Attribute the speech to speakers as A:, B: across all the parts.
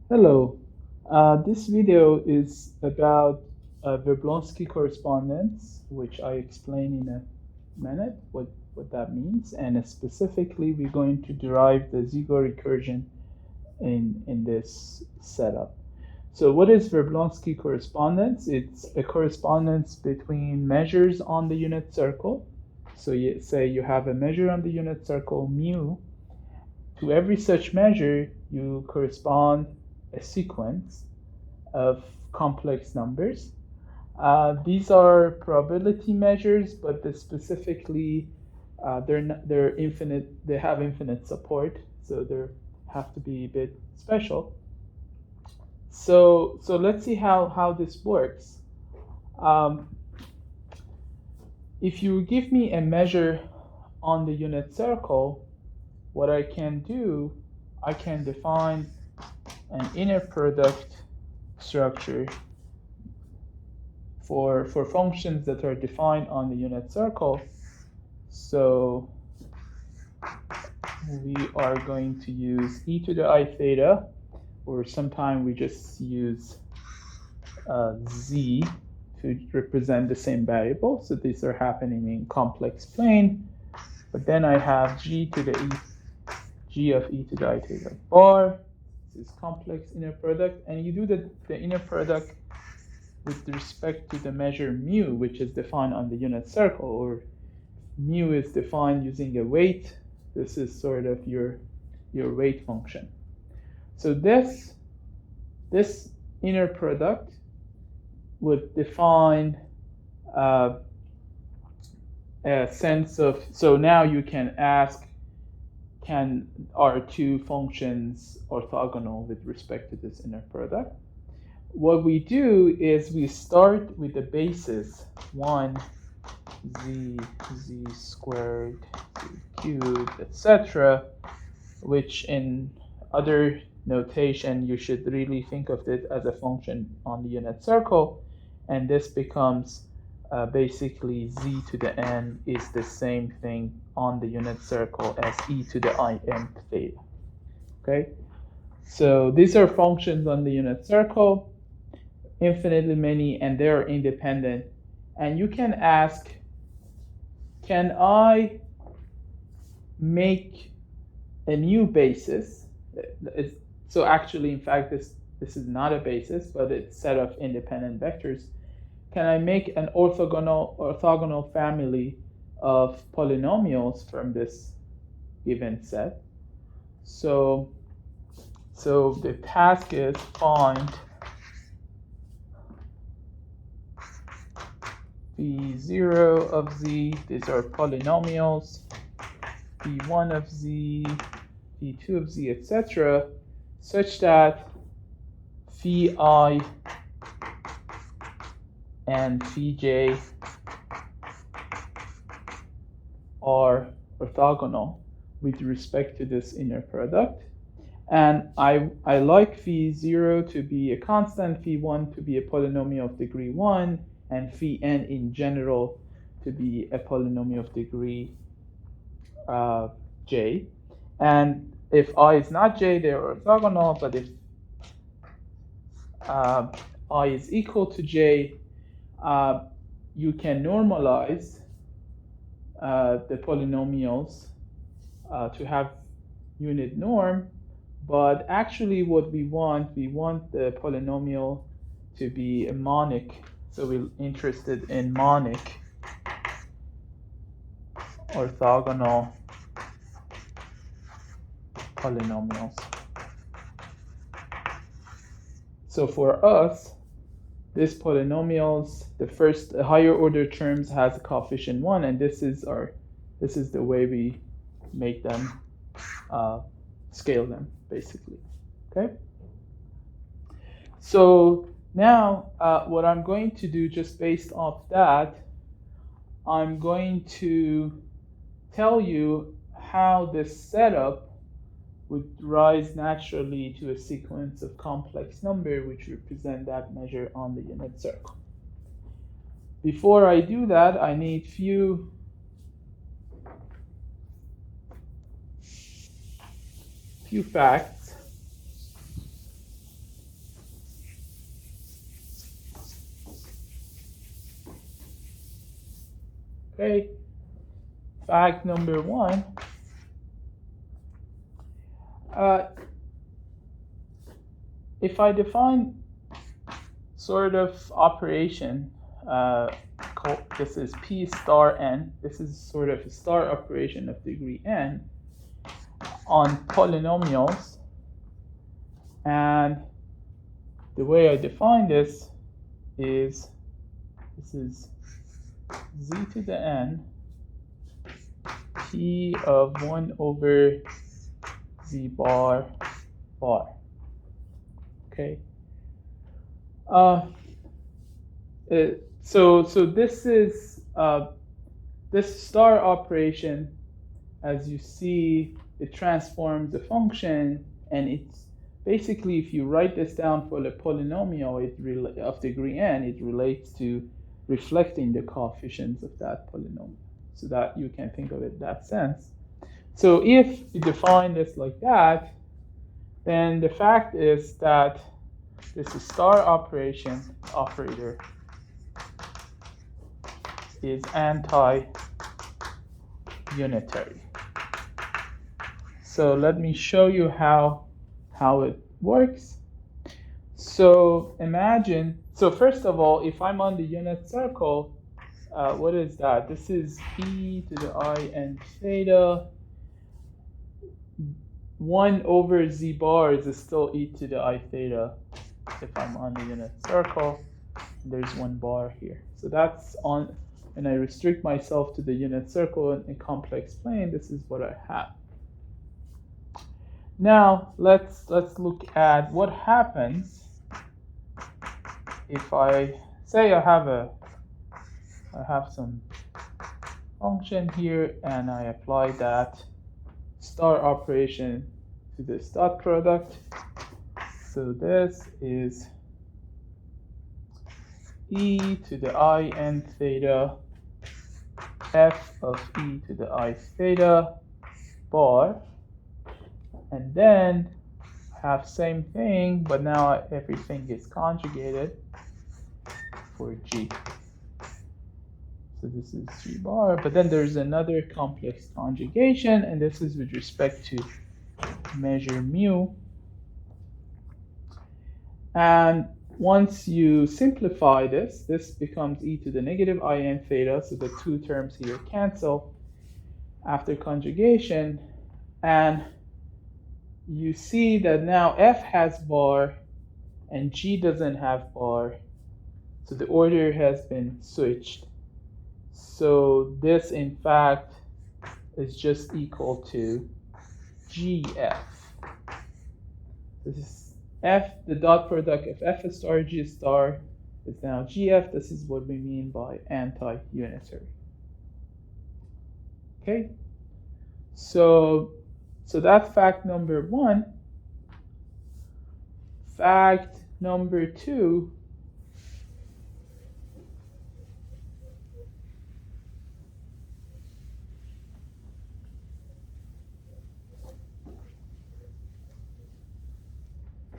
A: Hello. This video is about Verblunsky correspondence, which I explain in a minute what that means. And specifically, we're going to derive the Szego recursion in this setup. So what is Verblunsky correspondence? It's a correspondence between measures on the unit circle. So you say you have a measure on the unit circle mu. To every such measure, you correspond a sequence of complex numbers. These are probability measures, but specifically, they're infinite. They have infinite support, so they have to be a bit special. So let's see how this works. Um, if you give me a measure on the unit circle, what I can do, I can define an inner product structure for functions that are defined on the unit circle. So we are going to use e to the I theta, or sometimes we just use z to represent the same variable. So these are happening in complex plane. But then I have g to the g of e to the I theta bar. This is complex inner product, and you do the inner product with respect to the measure mu, which is defined on the unit circle, or mu is defined using a weight. This is sort of your weight function. So this inner product would define a sense of, so now you can ask, are two functions orthogonal with respect to this inner product? What we do is we start with the basis 1 z squared, z cubed, etc., which in other notation you should really think of it as a function on the unit circle, and this becomes basically z to the n is the same thing on the unit circle as e to the I n theta. Okay, so these are functions on the unit circle, infinitely many, and they are independent. And you can ask, can I make a new basis? So actually, in fact, this is not a basis, but it's a set of independent vectors. Can I make an orthogonal family of polynomials from this given set? So the task is find v0 of z, these are polynomials, v1 of z, v2 of z, etc., such that phi I and phi j are orthogonal with respect to this inner product. And I like phi 0 to be a constant, phi 1 to be a polynomial of degree 1, and phi n in general to be a polynomial of degree j. And if I is not j, they are orthogonal, but if I is equal to j, you can normalize the polynomials to have unit norm, but actually what we want the polynomial to be a monic, so we're interested in monic orthogonal polynomials. So for us, these polynomials, the first higher order terms has a coefficient 1, and this is the way we make them, scale them basically. Okay. So now what I'm going to do, just based off that, I'm going to tell you how this setup would rise naturally to a sequence of complex number which represent that measure on the unit circle. Before I do that, I need few facts. Okay. Fact number 1. If I define sort of operation, this is P star n, this is sort of a star operation of degree n on polynomials, and the way I define this is z to the n p of 1 over z bar bar. Okay. So this is this star operation. As you see, it transforms the function, and it's basically, if you write this down for the polynomial of degree n, it relates to reflecting the coefficients of that polynomial, so that you can think of it in that sense. So if you define this like that, then the fact is that this star operator is anti-unitary. So let me show you how it works. So imagine, so first of all, if I'm on the unit circle, what is that? This is e to the I n theta. 1 over z bar is still e to the I theta if I'm on the unit circle. There's 1 bar here. So that's on, and I restrict myself to the unit circle in a complex plane. This is what I have. Now let's look at what happens if I say I have some function here, and I apply that star operation to this dot product. So this is e to the I n theta f of e to the I theta bar, and then have same thing, but now everything is conjugated for g. So this is g bar, but then there's another complex conjugation, and this is with respect to measure mu. And once you simplify this, this becomes e to the negative I n theta, so the 2 terms here cancel after conjugation, and you see that now f has bar and g doesn't have bar, so the order has been switched. So this, in fact, is just equal to gf. This is f, the dot product of f star g star is now gf. This is what we mean by anti-unitary. Okay, so that's fact number 1. Fact number 2.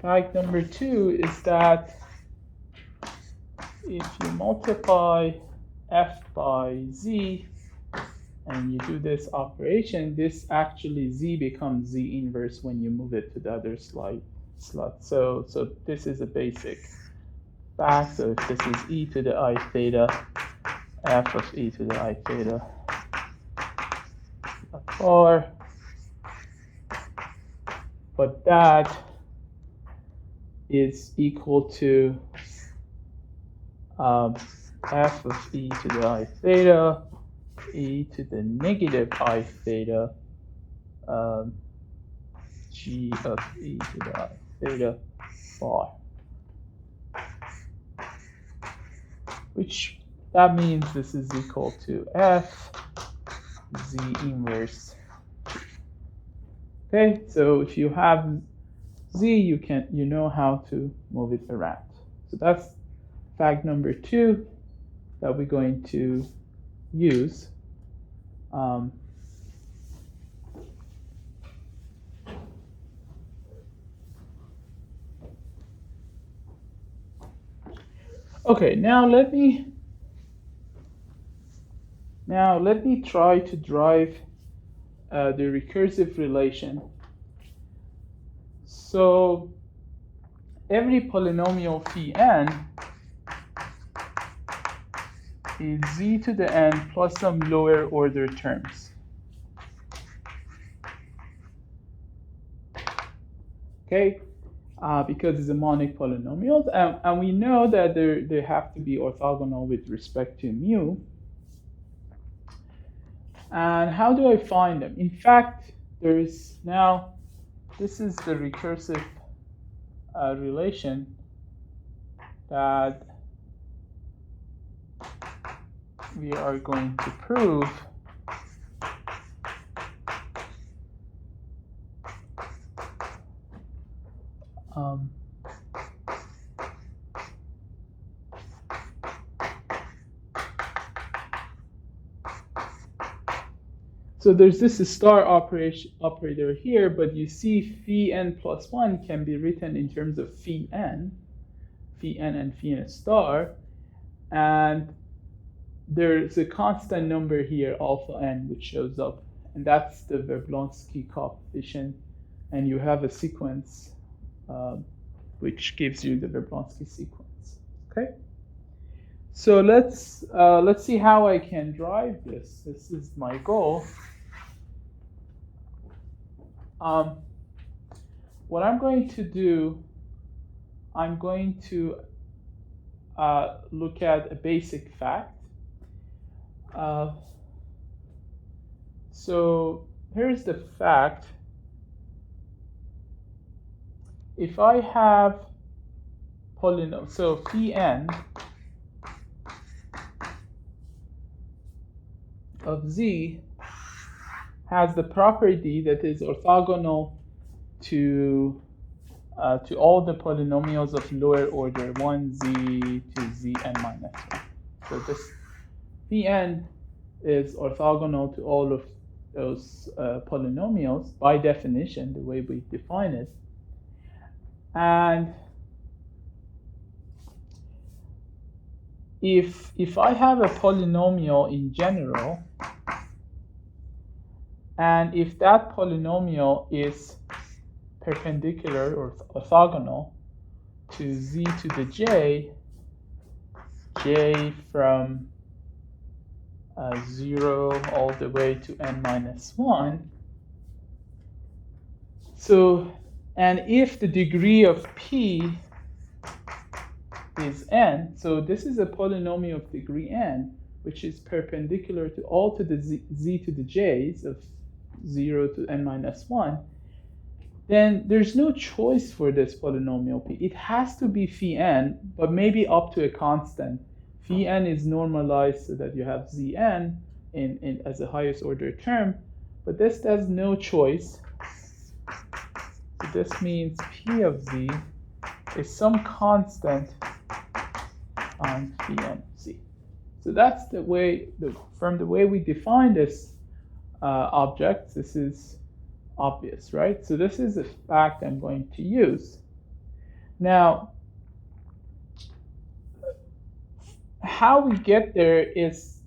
A: Fact number 2 is that if you multiply f by z and you do this operation, this actually z becomes z inverse when you move it to the other slot. So this is a basic fact. So if this is e to the I theta, f of e to the I theta bar, but that is equal to f of e to the I theta, e to the negative I theta, g of e to the I theta bar, which that means this is equal to f z inverse. Okay, so if you have z, you know how to move it around. So that's fact number 2 that we're going to use. Okay, now let me Now let me try to drive the recursive relation. So every polynomial phi n is z to the n plus some lower order terms. Okay, because it's a monic polynomial, and we know that they have to be orthogonal with respect to mu. And how do I find them? In fact, this is the recursive relation that we are going to prove. So there's this star operator here, but you see phi n plus 1 can be written in terms of phi n and phi n star. And there's a constant number here, alpha n, which shows up. And that's the Verblunsky coefficient. And you have a sequence which gives you the Verblunsky sequence. Okay? So let's see how I can drive this. This is my goal. What I'm going to do, I'm going to look at a basic fact. So here's the fact. If I have polynomial, so phi n of z has the property that is orthogonal to all the polynomials of lower order 1z to zn minus 1. So this phi n is orthogonal to all of those polynomials by definition, the way we define it. And if I have a polynomial in general, and if that polynomial is perpendicular or orthogonal to z to the j from 0 all the way to n minus 1. So, and if the degree of p is n, so this is a polynomial of degree n, which is perpendicular to all to the z to the j's of 0 to n minus 1, then there's no choice for this polynomial p. It has to be phi n, but maybe up to a constant. Phi n is normalized so that you have zn in as a highest order term, but this has no choice. So this means p of z is some constant on phi n z. So that's the way, from the way we define this object, this is obvious, right? So this is a fact I'm going to use. Now, how we get there is,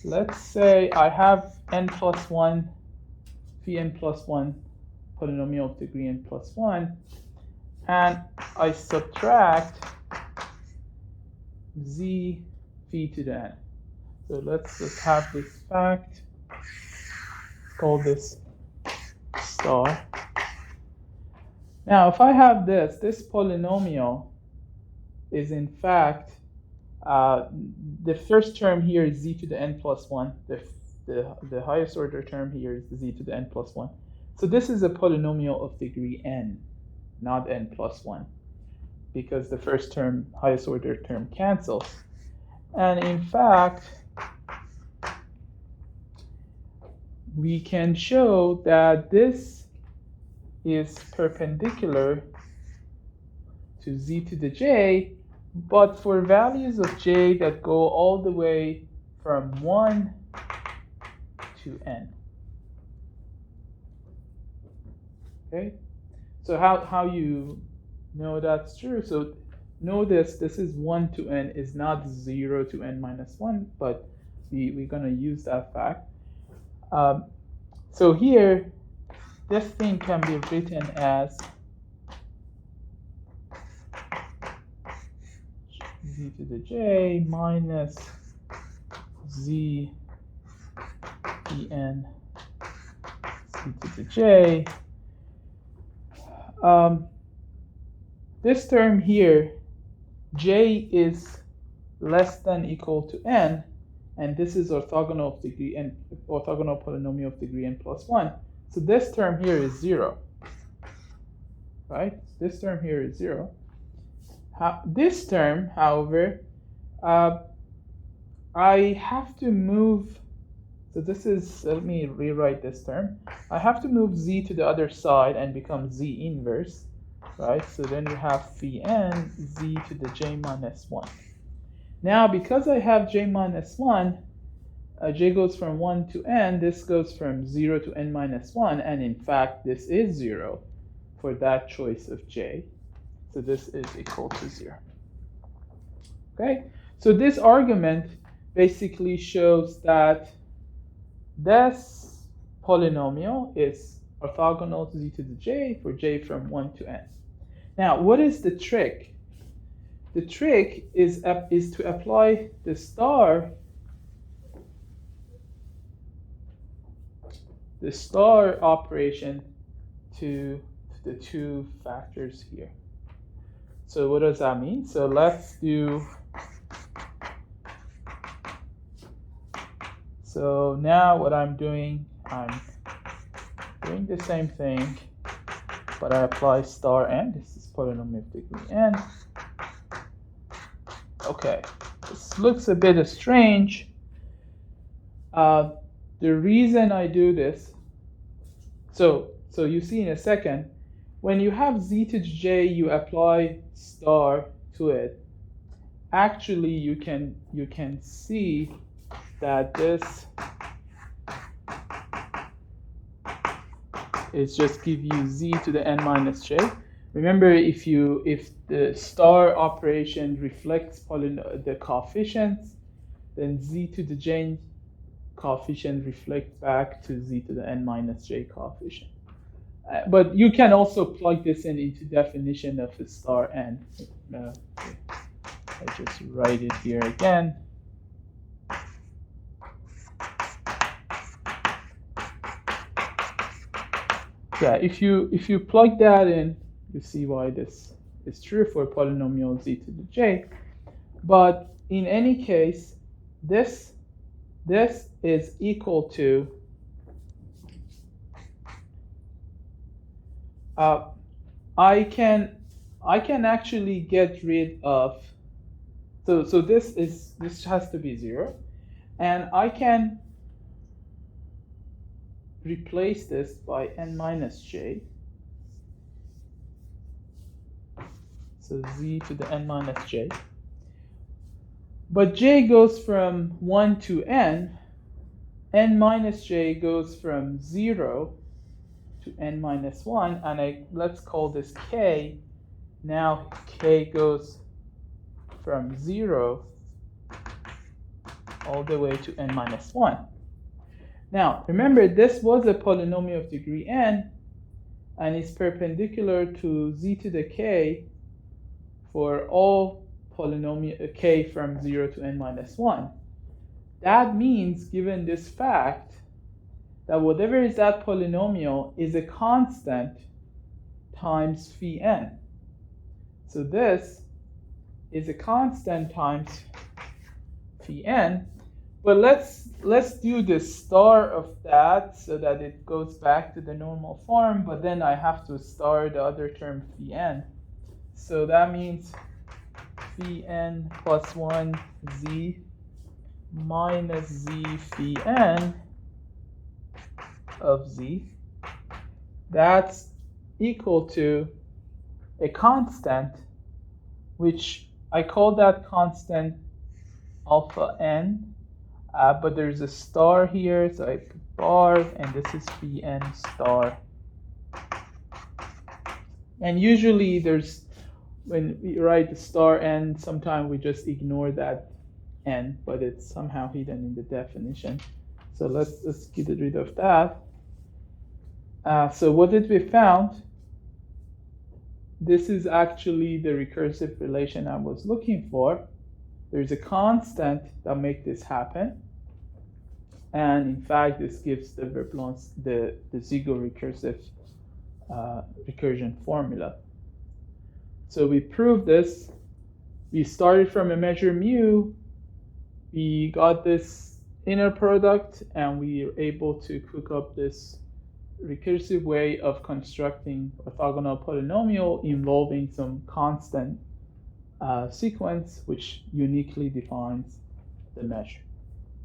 A: let's say I have n plus 1, phi n plus 1, polynomial of degree n plus 1, and I subtract z phi to the n. So let's just have this fact, call this star. Now, if I have this polynomial is in fact, the first term here is z to the n plus 1. The highest order term here is z to the n plus 1. So this is a polynomial of degree n, not n plus 1, because the first term, highest order term, cancels. And in fact, we can show that this is perpendicular to z to the j, but for values of j that go all the way from 1 to n. Okay, so how you know that's true? So notice this is 1 to n is not 0 to n minus 1, but we're going to use that fact. So here, this thing can be written as z to the j minus z en z to the j. This term here, j is less than equal to n, and this is orthogonal of degree n, orthogonal polynomial of degree n plus 1. So this term here is 0, right? This term here is 0. This term, however, I have to move, so this is, let me rewrite this term. I have to move z to the other side and become z inverse, right? So then you have phi n z to the j minus 1. Now, because I have j minus 1, j goes from 1 to n, this goes from 0 to n minus 1, and in fact, this is 0 for that choice of j. So this is equal to 0. Okay, so this argument basically shows that this polynomial is orthogonal to z to the j for j from 1 to n. Now, what is the trick? The trick is to apply the star operation to the two factors here. So what does that mean? So let's do, so now what I'm doing the same thing, but I apply star n. This is polynomial of degree n. Okay, this looks a bit strange. The reason I do this, so you see in a second, when you have z to j, you apply star to it. Actually, you can see that this is just give you z to the n minus j. Remember, if the star operation reflects the coefficients, then z to the j coefficient reflects back to z to the n minus j coefficient. But you can also plug this into definition of the star n. I just write it here again. Yeah, if you plug that in, you see why this is true for polynomial z to the j. But in any case, this is equal to I can actually get rid of, so this has to be 0, and I can replace this by n minus j. So z to the n minus j. But j goes from 1 to n minus j goes from 0 to n minus 1, and let's call this k. Now k goes from 0 all the way to n minus 1. Now, remember, this was a polynomial of degree n, and is perpendicular to z to the k for all polynomial k from 0 to n minus 1. That means, given this fact, that whatever is that polynomial is a constant times phi n. So this is a constant times phi n. But let's do the star of that so that it goes back to the normal form, but then I have to star the other term phi n. So that means phi n plus 1 z minus z phi n of z. That's equal to a constant, which I call that constant alpha n, but there's a star here, so I put bar, and this is phi n star. And usually when we write the star n, sometimes we just ignore that n, but it's somehow hidden in the definition. So let's get rid of that. So what did we found? This is actually the recursive relation I was looking for. There's a constant that makes this happen. And in fact, this gives the Szego recursive recursion formula. So we proved this. We started from a measure mu. We got this inner product, and we were able to cook up this recursive way of constructing orthogonal polynomial involving some constant sequence which uniquely defines the measure.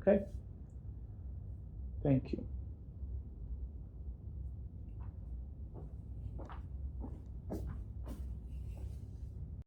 A: Okay? Thank you.